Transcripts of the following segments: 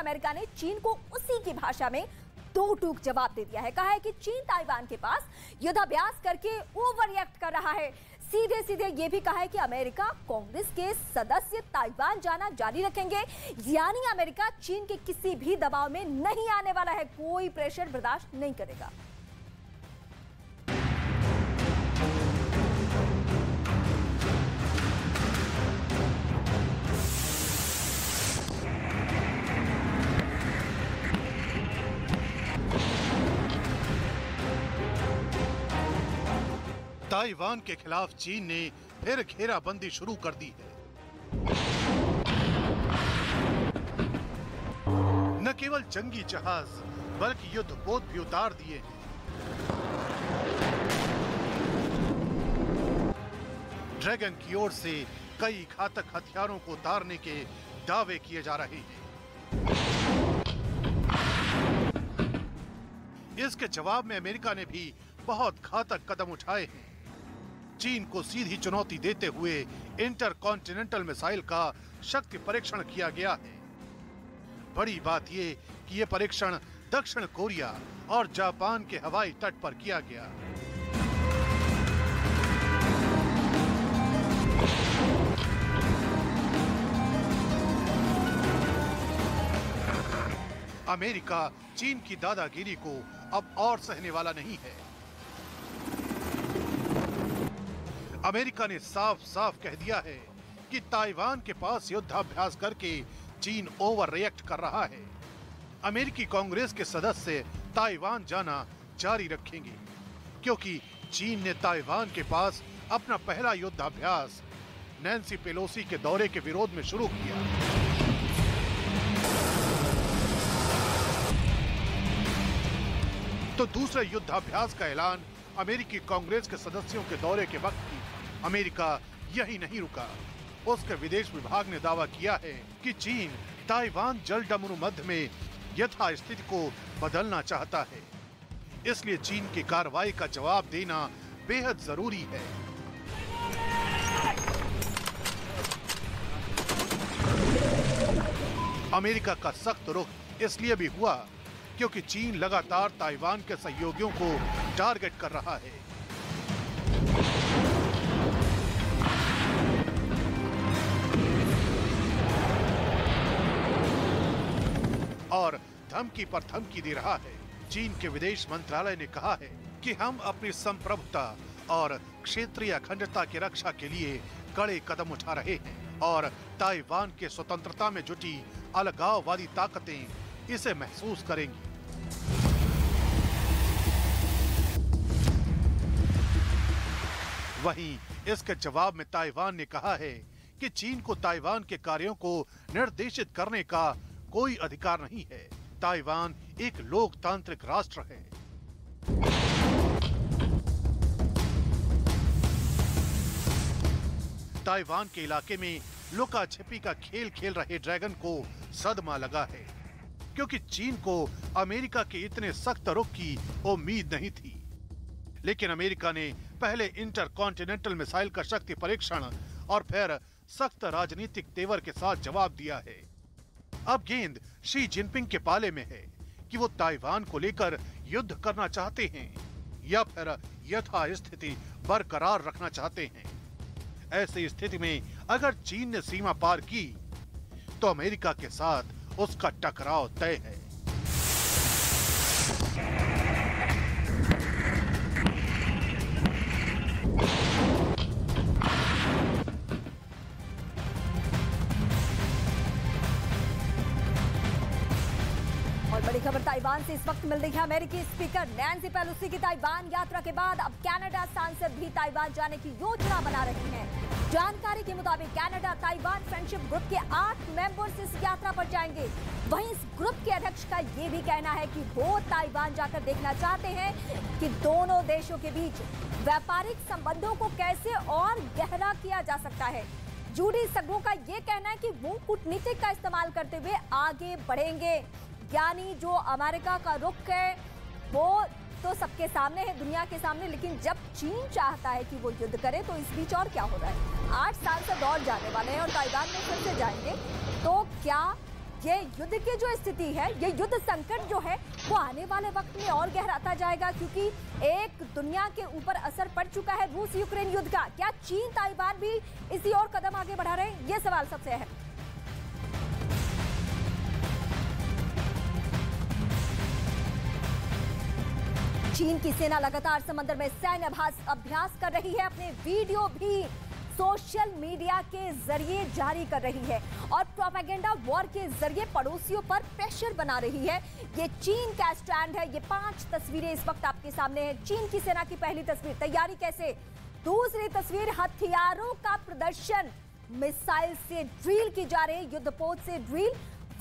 America ने चीन को उसी की भाषा में दो टूक जवाब दे दिया है। कहा है कि चीन ताइवान के पास युद्धाभ्यास करके ओवर रिएक्ट कर रहा है। सीधे सीधे ये भी कहा है कि अमेरिका कांग्रेस के सदस्य ताइवान जाना जारी रखेंगे, यानी अमेरिका चीन के किसी भी दबाव में नहीं आने वाला है, कोई प्रेशर बर्दाश्त नहीं करेगा। ताइवान के खिलाफ चीन ने फिर घेराबंदी शुरू कर दी है। न केवल जंगी जहाज बल्कि युद्धपोत भी उतार दिए हैं। ड्रैगन की ओर से कई घातक हथियारों को उतारने के दावे किए जा रहे हैं। इसके जवाब में अमेरिका ने भी बहुत घातक कदम उठाए हैं। चीन को सीधी चुनौती देते हुए इंटरकॉन्टिनेंटल मिसाइल का शक्ति परीक्षण किया गया है। बड़ी बात यह कि यह परीक्षण दक्षिण कोरिया और जापान के हवाई तट पर किया गया। अमेरिका चीन की दादागिरी को अब और सहने वाला नहीं है। अमेरिका ने साफ साफ कह दिया है कि ताइवान के पास युद्धाभ्यास करके चीन ओवर रिएक्ट कर रहा है। अमेरिकी कांग्रेस के सदस्य ताइवान जाना जारी रखेंगे, क्योंकि चीन ने ताइवान के पास अपना पहला युद्धाभ्यास नैन्सी पेलोसी के दौरे के विरोध में शुरू किया। तो दूसरे युद्धाभ्यास का ऐलान अमेरिकी कांग्रेस के सदस्यों के दौरे के वक्त की। अमेरिका यही नहीं रुका, उसके विदेश विभाग ने दावा किया है कि चीन ताइवान जलडमरू मध्य में यथास्थिति को बदलना चाहता है, इसलिए चीन की कार्रवाई का जवाब देना बेहद जरूरी है। अमेरिका का सख्त रुख इसलिए भी हुआ क्योंकि चीन लगातार ताइवान के सहयोगियों को टारगेट कर रहा है। और धमकी पर धमकी दे रहा है। चीन के विदेश मंत्रालय ने कहा है कि हम अपनी संप्रभुता और क्षेत्रीय अखंडता की रक्षा के लिए कड़े कदम उठा रहे हैं और ताइवान के स्वतंत्रता में जुटी अलगाववादी ताकतें इसे महसूस करेंगी। वहीं इसके जवाब में ताइवान ने कहा है कि चीन को ताइवान के कार्यों को निर्देशित करने का कोई अधिकार नहीं है। ताइवान एक लोकतांत्रिक राष्ट्र है। ताइवान के इलाके में लुका छिपी का खेल खेल रहे ड्रैगन को सदमा लगा है, क्योंकि चीन को अमेरिका के इतने सख्त रुख की उम्मीद नहीं थी। लेकिन अमेरिका ने पहले इंटरकॉन्टिनेंटल मिसाइल का शक्ति परीक्षण और फिर सख्त राजनीतिक तेवर के साथ जवाब दिया है। अब गेंद शी जिनपिंग के पाले में है कि वो ताइवान को लेकर युद्ध करना चाहते हैं या फिर यथास्थिति बरकरार रखना चाहते हैं। ऐसी स्थिति में अगर चीन ने सीमा पार की तो अमेरिका के साथ उसका टकराव तय है। बड़ी खबर ताइवान से इस वक्त मिल रही है। अमेरिकी स्पीकर नैन्सी पेलोसी की ताइवान यात्रा के बाद अब कनाडा सांसद भी ताइवान जाने की योजना बना रही हैं। जानकारी के मुताबिक कनाडा ताइवान फ्रेंडशिप ग्रुप के 8 मेंबर्स इस यात्रा पर जाएंगे। वहीं इस ग्रुप के अध्यक्ष का ये भी कहना है कि वो ताइवान जाकर देखना चाहते हैं कि दोनों देशों के बीच व्यापारिक संबंधों को कैसे और गहरा किया जा सकता है। जूडी सग्गो का ये कहना है कि वो कूटनीति का इस्तेमाल करते हुए आगे बढ़ेंगे, यानी जो अमेरिका का रुख है वो तो सबके सामने है, दुनिया के सामने, लेकिन जब चीन चाहता है कि वो युद्ध करे तो इस बीच और क्या हो रहा है। 8 साल से दौड़ जाने वाले हैं और ताइवान में फिर से जाएंगे, तो क्या ये युद्ध की जो स्थिति है, ये युद्ध संकट जो है वो आने वाले वक्त में और गहराता जाएगा, क्योंकि एक दुनिया के ऊपर असर पड़ चुका है रूस यूक्रेन युद्ध का। क्या चीन ताइवान भी इसी और कदम आगे बढ़ा रहे हैं? ये सवाल सबसे अहम। चीन की सेना लगातार समंदर में सैन्य अभ्यास कर रही है, अपने वीडियो भी सोशल मीडिया के जरिए जारी कर रही है और प्रोपेगेंडा वॉर के जरिए पड़ोसियों पर प्रेशर बना रही है। ये चीन का स्टैंड है। ये 5 तस्वीरें इस वक्त आपके सामने है। चीन की सेना की पहली तस्वीर, तैयारी कैसे। दूसरी तस्वीर, हथियारों का प्रदर्शन, मिसाइल से ड्रिल की जा रही, युद्धपोत से ड्रिल,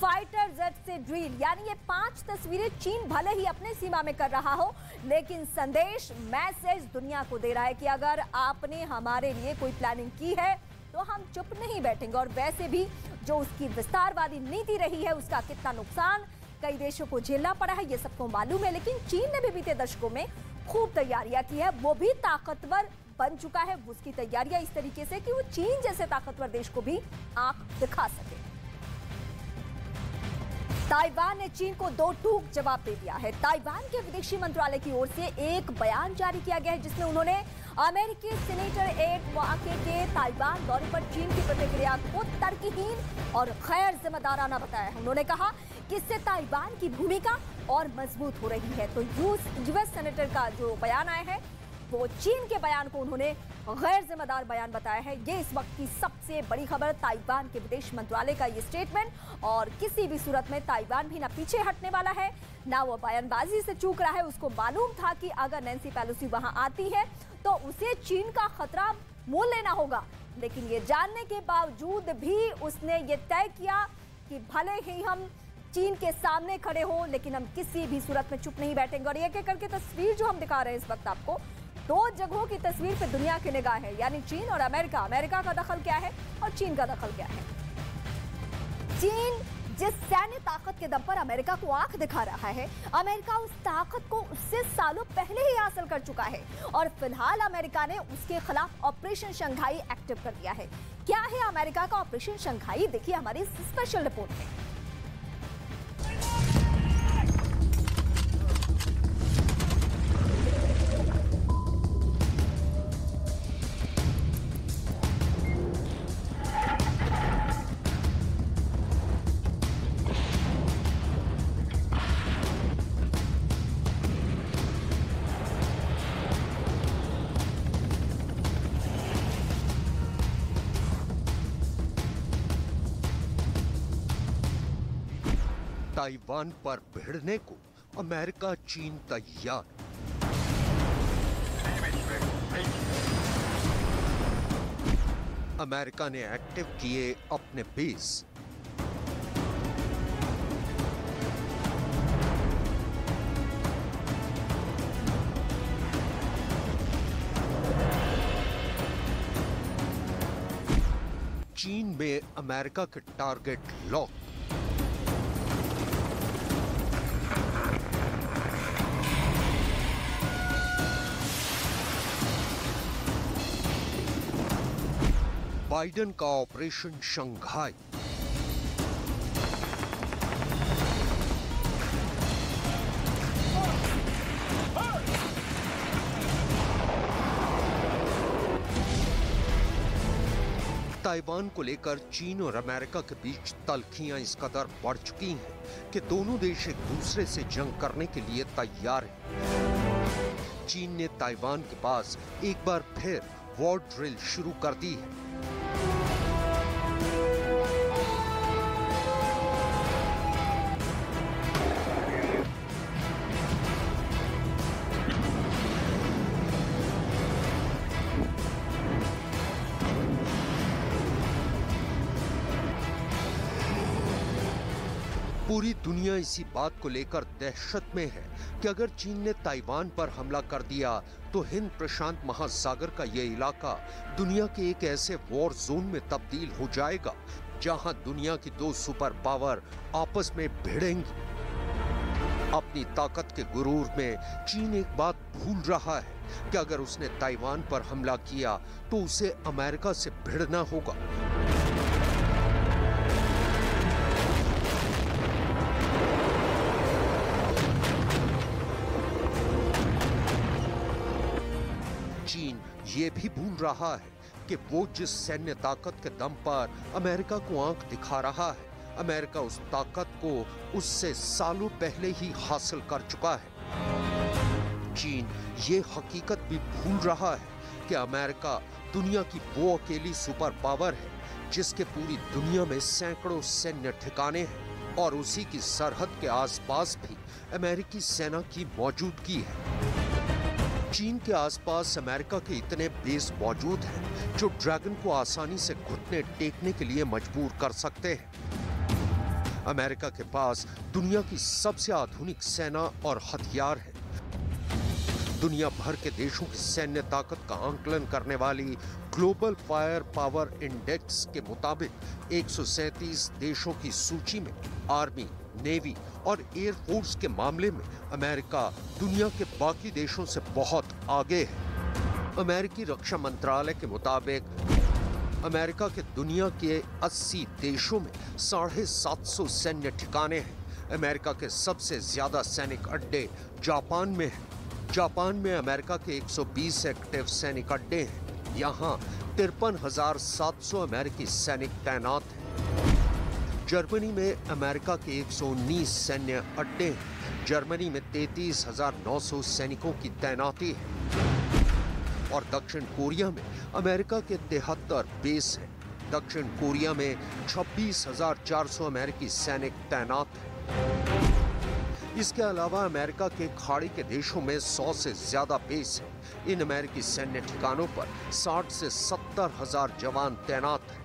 फाइटर जेट से ड्रिल। यानी ये 5 तस्वीरें चीन भले ही अपने सीमा में कर रहा हो, लेकिन संदेश, मैसेज दुनिया को दे रहा है कि अगर आपने हमारे लिए कोई प्लानिंग की है तो हम चुप नहीं बैठेंगे। और वैसे भी जो उसकी विस्तारवादी नीति रही है, उसका कितना नुकसान कई देशों को झेलना पड़ा है, ये सबको मालूम है। लेकिन चीन ने भी बीते दशकों में खूब तैयारियां की है, वो भी ताकतवर बन चुका है। उसकी तैयारियां इस तरीके से कि वो चीन जैसे ताकतवर देश को भी आंख दिखा सके। ताइवान ने चीन को दो टूक जवाब दे दिया है। ताइवान के विदेशी मंत्रालय की ओर से एक बयान जारी किया गया है, जिसमें उन्होंने अमेरिकी सीनेटर एड वाके के ताइवान दौरे पर चीन की प्रतिक्रिया को तर्कहीन और गैर जिम्मेदाराना बताया है। उन्होंने कहा कि इससे ताइवान की भूमिका और मजबूत हो रही है। तो यूएस सेनेटर का जो बयान आया है, वो चीन के बयान को उन्होंने गैर जिम्मेदार बयान बताया है। ये इस वक्त की सबसे बड़ी खबर, ताइवान के विदेश मंत्रालय का ये स्टेटमेंट। और किसी भी सूरत में ताइवान भी ना पीछे हटने वाला है, ना वो बयानबाजी से चूक रहा है। उसको मालूम था कि अगर नैन्सी पेलोसी वहां आती है तो उसे चीन का खतरा मोल लेना होगा, लेकिन ये जानने के बावजूद भी उसने ये तय किया कि भले ही हम चीन के सामने खड़े हो, लेकिन हम किसी भी सूरत में चुप नहीं बैठेंगे। और एक एक करके तस्वीर जो हम दिखा रहे हैं इस वक्त आपको, 2 जगहों की तस्वीर पे दुनिया की निगाह है, यानी चीन और अमेरिका। अमेरिका का दखल क्या है और चीन का दखल क्या है। चीन जिस सैन्य ताकत के दम पर अमेरिका को आंख दिखा रहा है, अमेरिका उस ताकत को उससे सालों पहले ही हासिल कर चुका है। और फिलहाल अमेरिका ने उसके खिलाफ ऑपरेशन शंघाई एक्टिव कर दिया है। क्या है अमेरिका का ऑपरेशन शंघाई, देखिए हमारी स्पेशल रिपोर्ट में। ताइवान पर भिड़ने को अमेरिका चीन तैयार। अमेरिका ने एक्टिव किए अपने बेस। चीन में अमेरिका के टारगेट लॉक। बाइडेन का ऑपरेशन शंघाई। ताइवान को लेकर चीन और अमेरिका के बीच तल्खियां इस कदर बढ़ चुकी हैं कि दोनों देश एक दूसरे से जंग करने के लिए तैयार हैं। चीन ने ताइवान के पास एक बार फिर वॉर ड्रिल शुरू कर दी है। पूरी दुनिया इसी बात को लेकर दहशत में है कि अगर चीन ने ताइवान पर हमला कर दिया तो हिंद प्रशांत महासागर का यह इलाका दुनिया के एक ऐसे वॉर जोन में तब्दील हो जाएगा जहां दुनिया की 2 सुपर पावर आपस में भिड़ेंगी। अपनी ताकत के गुरूर में चीन एक बात भूल रहा है कि अगर उसने ताइवान पर हमला किया तो उसे अमेरिका से भिड़ना होगा। ये भी भूल रहा है कि वो जिस सैन्य ताकत के दम पर अमेरिका को आंख दिखा रहा है, अमेरिका उस ताकत को उससे सालों पहले ही हासिल कर चुका है। चीन ये हकीकत भी भूल रहा है कि अमेरिका दुनिया की वो अकेली सुपर पावर है जिसके पूरी दुनिया में सैकड़ों सैन्य ठिकाने हैं और उसी की सरहद के आसपास भी अमेरिकी सेना की मौजूदगी है। चीन के आसपास अमेरिका के इतने बेस मौजूद हैं जो ड्रैगन को आसानी से घुटने टेकने के लिए मजबूर कर सकते हैं। अमेरिका के पास दुनिया की सबसे आधुनिक सेना और हथियार है। दुनिया भर के देशों की सैन्य ताकत का आंकलन करने वाली ग्लोबल फायर पावर इंडेक्स के मुताबिक 137 देशों की सूची में आर्मी, नेवी और एयर फोर्स के मामले में अमेरिका दुनिया के बाकी देशों से बहुत आगे है। अमेरिकी रक्षा मंत्रालय के मुताबिक अमेरिका के दुनिया के 80 देशों में 750 सैन्य ठिकाने हैं। अमेरिका के सबसे ज्यादा सैनिक अड्डे जापान में हैं। जापान में अमेरिका के 120 एक्टिव सैनिक अड्डे हैं। यहाँ 53,700 अमेरिकी सैनिक तैनात हैं। जर्मनी में अमेरिका के 119 सैन्य अड्डे हैं। जर्मनी में 33,900 सैनिकों की तैनाती है। और दक्षिण कोरिया में अमेरिका के 73 बेस हैं। दक्षिण कोरिया में 26,400 अमेरिकी सैनिक तैनात हैं। इसके अलावा अमेरिका के खाड़ी के देशों में 100 से ज्यादा बेस हैं। इन अमेरिकी सैन्य ठिकानों पर 60 से 70 हजार जवान तैनात हैं।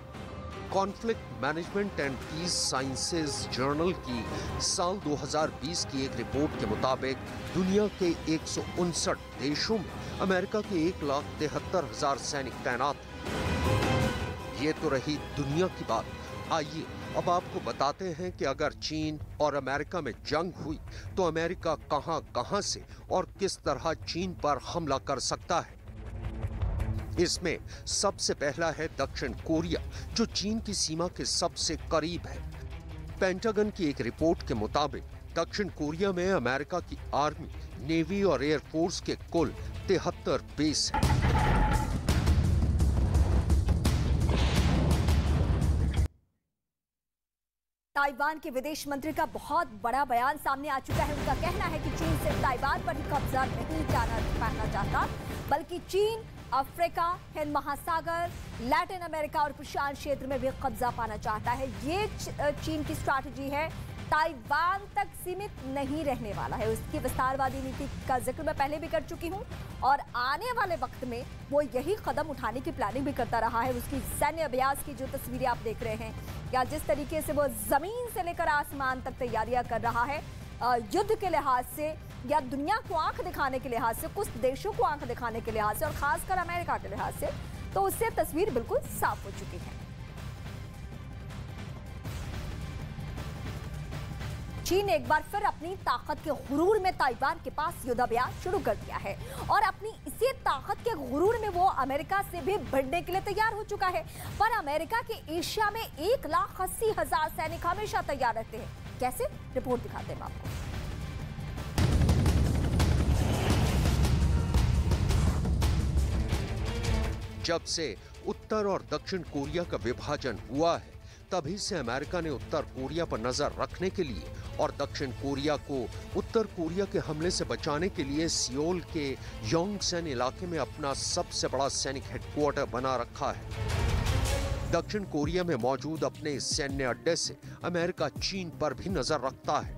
Conflict management and peace sciences journal की साल 2020 की एक रिपोर्ट के मुताबिक दुनिया के 159 देशों में अमेरिका के 1,73,000 सैनिक तैनात हैं। ये तो रही दुनिया की बात। आइए अब आपको बताते हैं कि अगर चीन और अमेरिका में जंग हुई तो अमेरिका कहां से और किस तरह चीन पर हमला कर सकता है। इसमें सबसे पहला है दक्षिण कोरिया, जो चीन की सीमा के सबसे करीब है। पेंटागन की एक रिपोर्ट के मुताबिक दक्षिण कोरिया में अमेरिका की आर्मी, नेवी और एयर फोर्स के कुल 73 बेस हैं। ताइवान के विदेश मंत्री का बहुत बड़ा बयान सामने आ चुका है। उनका कहना है कि चीन सिर्फ ताइवान पर ही कब्जा नहीं पाना चाहता, बल्कि चीन अफ्रीका, हिंद महासागर, लैटिन अमेरिका और प्रशांत क्षेत्र में भी कब्जा पाना चाहता है। ये चीन की स्ट्रैटेजी है। ताइवान तक सीमित नहीं रहने वाला है। उसकी विस्तारवादी नीति का जिक्र मैं पहले भी कर चुकी हूं और आने वाले वक्त में वो यही कदम उठाने की प्लानिंग भी करता रहा है। उसकी सैन्य अभ्यास की जो तस्वीरें आप देख रहे हैं, या जिस तरीके से वो जमीन से लेकर आसमान तक तैयारियां कर रहा है, युद्ध के लिहाज से या दुनिया को आंख दिखाने के लिहाज से, कुछ देशों को आंख दिखाने के लिहाज से और खासकर अमेरिका के लिहाज से, तो उससे तस्वीर बिल्कुल साफ हो चुकी है। चीन ने एक बार फिर अपनी ताकत के गुरूर में ताइवान के पास युद्धाभ्यास शुरू कर दिया है और अपनी इसी ताकत के गुरूर में वो अमेरिका से भी भिड़ने के लिए तैयार हो चुका है। पर अमेरिका के एशिया में 1,80,000 सैनिक हमेशा तैयार रहते हैं। कैसे? रिपोर्ट दिखाते हैं आपको। जब से उत्तर और दक्षिण कोरिया का विभाजन हुआ है, तभी से अमेरिका ने उत्तर कोरिया पर नजर रखने के लिए और दक्षिण कोरिया को उत्तर कोरिया के हमले से बचाने के लिए सियोल के योंगसन इलाके में अपना सबसे बड़ा सैनिक हेडक्वार्टर बना रखा है। दक्षिण कोरिया में मौजूद अपने इस सैन्य अड्डे से अमेरिका चीन पर भी नजर रखता है।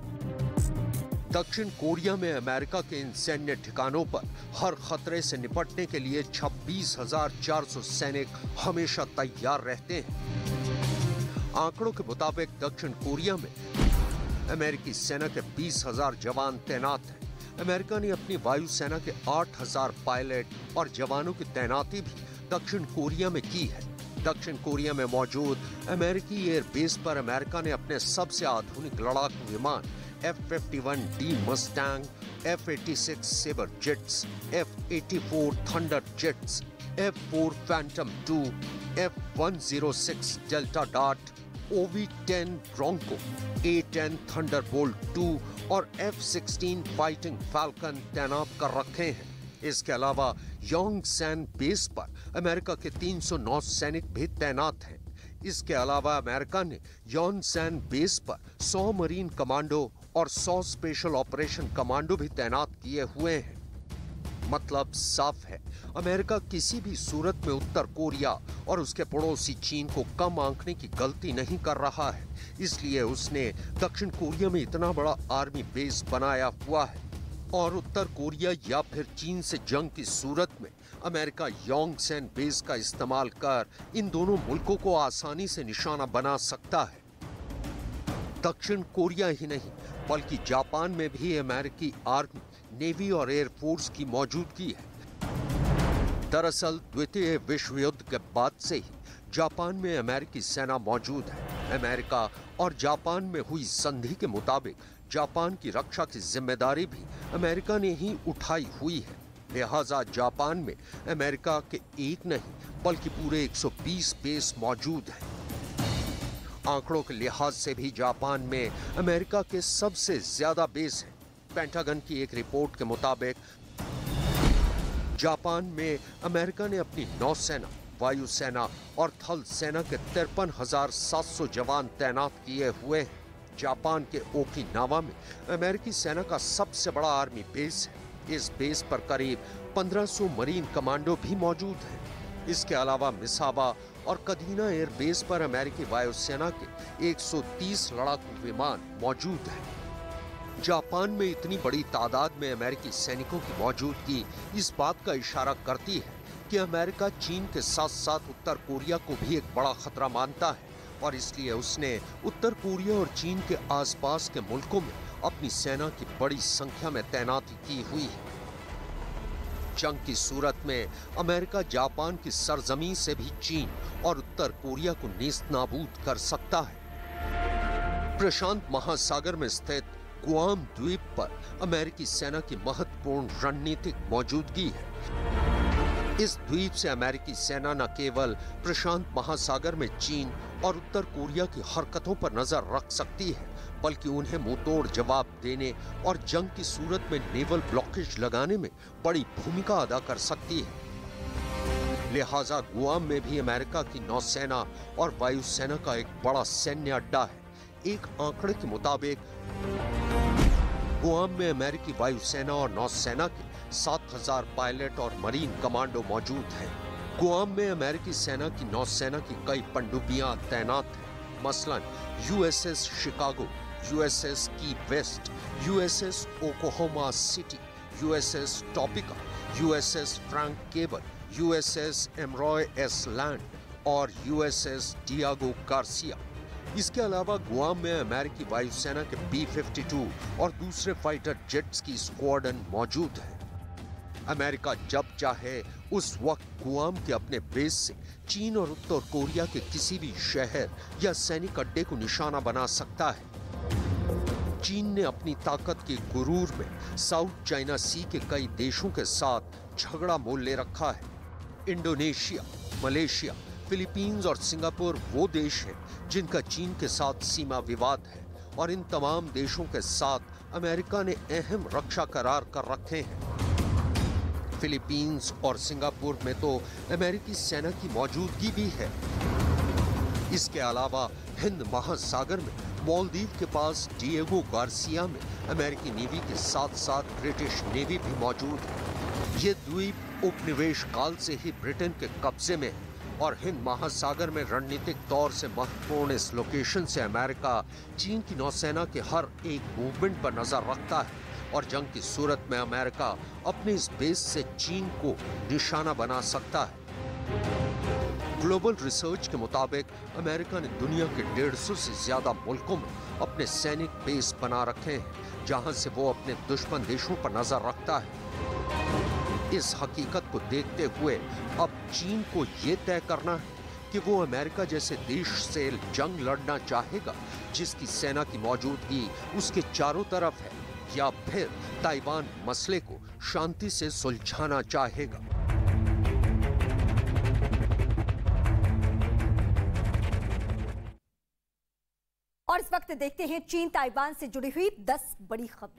दक्षिण कोरिया में अमेरिका के इन सैन्य ठिकानों पर हर खतरे से निपटने के लिए 26,400 सैनिक हमेशा तैयार रहते हैं। आंकड़ों के मुताबिक दक्षिण कोरिया में अमेरिकी सेना के 20,000 जवान तैनात हैं। अमेरिका ने अपनी वायुसेना के 8,000 पायलट और जवानों की तैनाती भी दक्षिण कोरिया में की है। दक्षिण कोरिया में मौजूद अमेरिकी एयर बेस पर अमेरिका ने अपने सबसे आधुनिक लड़ाकू विमान F-51D Mustang, F-86 Sabre jets, F-84 Thunder jets, F-4 Phantom 2, F-106 Delta Dart, OV-10 Bronco, A-10 Thunderbolt 2 और F-16 फाइटिंग फाल्कन तैनात कर रखे हैं। इसके अलावा योंगसैन बेस पर अमेरिका के 309 सैनिक भी तैनात हैं। इसके अलावा अमेरिका ने योंगसैन बेस पर 100 मरीन कमांडो और 100 स्पेशल ऑपरेशन कमांडो भी तैनात किए हुए हैं। मतलब साफ है, अमेरिका किसी भी सूरत में उत्तर कोरिया और उसके पड़ोसी चीन को कम आंकने की गलती नहीं कर रहा है। इसलिए उसने दक्षिण कोरिया में इतना बड़ा आर्मी बेस बनाया हुआ है और उत्तर कोरिया या फिर चीन से जंग की सूरत में अमेरिका योंगसैन बेस का इस्तेमाल कर इन दोनों मुल्कों को आसानी से निशाना बना सकता है। दक्षिण कोरिया ही नहीं बल्कि जापान में भी अमेरिकी आर्मी, नेवी और एयरफोर्स की मौजूदगी है। दरअसल द्वितीय विश्व युद्ध के बाद से ही जापान में अमेरिकी सेना मौजूद है। अमेरिका और जापान में हुई संधि के मुताबिक जापान की रक्षा की जिम्मेदारी भी अमेरिका ने ही उठाई हुई है। लिहाजा जापान में अमेरिका के एक नहीं बल्कि पूरे 120 बेस मौजूद हैं। आंकड़ों के लिहाज से भी जापान में अमेरिका के सबसे ज्यादा बेस हैं। पेंटागन की एक रिपोर्ट के मुताबिक जापान में अमेरिका ने अपनी नौसेना, वायुसेना और थल सेना के 53,700 जवान तैनात किए हुए हैं। जापान के ओकिनावा में अमेरिकी सेना का सबसे बड़ा आर्मी बेस है। इस बेस पर करीब 1500 मरीन कमांडो भी मौजूद हैं। इसके अलावा मिसावा और कदीना एयर बेस पर अमेरिकी वायुसेना के 130 लड़ाकू विमान मौजूद हैं। जापान में इतनी बड़ी तादाद में अमेरिकी सैनिकों की मौजूदगी इस बात का इशारा करती है कि अमेरिका चीन के साथ साथ उत्तर कोरिया को भी एक बड़ा खतरा मानता है और इसलिए उसने उत्तर कोरिया और चीन के आसपास के मुल्कों में अपनी सेना की बड़ी संख्या में तैनाती की हुई है। जंग की सूरत में अमेरिका जापान की सरजमीन से भी चीन और उत्तर कोरिया को नेस्तनाबूद कर सकता है। प्रशांत महासागर में स्थित गुआम द्वीप पर अमेरिकी सेना की महत्वपूर्ण रणनीतिक मौजूदगी है। इस द्वीप से अमेरिकी सेना न केवल प्रशांत महासागर में चीन और उत्तर कोरिया की हरकतों पर नजर रख सकती है बल्कि उन्हें मुंहतोड़ जवाब देने और जंग की सूरत में नेवल ब्लॉकेज लगाने में बड़ी भूमिका अदा कर सकती है। लिहाजा गुआम में भी अमेरिका की नौसेना और वायुसेना का एक बड़ा सैन्य अड्डा है। एक आंकड़े के मुताबिक गुआम में अमेरिकी वायुसेना और नौसेना के 7,000 पायलट और मरीन कमांडो मौजूद हैं। गुआम में अमेरिकी सेना की नौसेना की कई पनडुब्बियां तैनात हैं। मसलन USS Chicago, USS Key West, USS Oklahoma City, USS Topeka, USS Frank Cable, USS Emory S Land और यूएसएस डियागो गार्सिया। इसके अलावा गुआम में अमेरिकी वायुसेना के B-52 और दूसरे फाइटर जेट्स की स्क्वाड्रन मौजूद है। अमेरिका जब चाहे उस वक्त गुआम के अपने बेस से चीन और उत्तर कोरिया के किसी भी शहर या सैनिक अड्डे को निशाना बना सकता है। चीन ने अपनी ताकत के गुरूर में साउथ चाइना सी के कई देशों के साथ झगड़ा मोल ले रखा है। इंडोनेशिया, मलेशिया, फिलीपींस और सिंगापुर वो देश हैं जिनका चीन के साथ सीमा विवाद है और इन तमाम देशों के साथ अमेरिका ने अहम रक्षा करार कर रखे हैं। फिलीपींस और सिंगापुर में तो अमेरिकी सेना की मौजूदगी भी है। इसके अलावा हिंद महासागर में मालदीव के पास डिएगो गार्सिया में अमेरिकी नेवी के साथ साथ ब्रिटिश नेवी भी मौजूद है। ये द्वीप उपनिवेश काल से ही ब्रिटेन के कब्जे में है और हिंद महासागर में रणनीतिक तौर से महत्वपूर्ण इस लोकेशन से अमेरिका चीन की नौसेना के हर एक मूवमेंट पर नजर रखता है और जंग की सूरत में अमेरिका अपने इस बेस से चीन को निशाना बना सकता है। ग्लोबल रिसर्च के मुताबिक अमेरिका ने दुनिया के 150 से ज्यादा मुल्कों में अपने सैनिक बेस बना रखे हैं जहां से वो अपने दुश्मन देशों पर नजर रखता है। इस हकीकत को देखते हुए अब चीन को ये तय करना है कि वो अमेरिका जैसे देश से जंग लड़ना चाहेगा जिसकी सेना की मौजूदगी उसके चारों तरफ है या फिर ताइवान मसले को शांति से सुलझाना चाहेगा। और इस वक्त देखते हैं चीन ताइवान से जुड़ी हुई 10 बड़ी खबरें।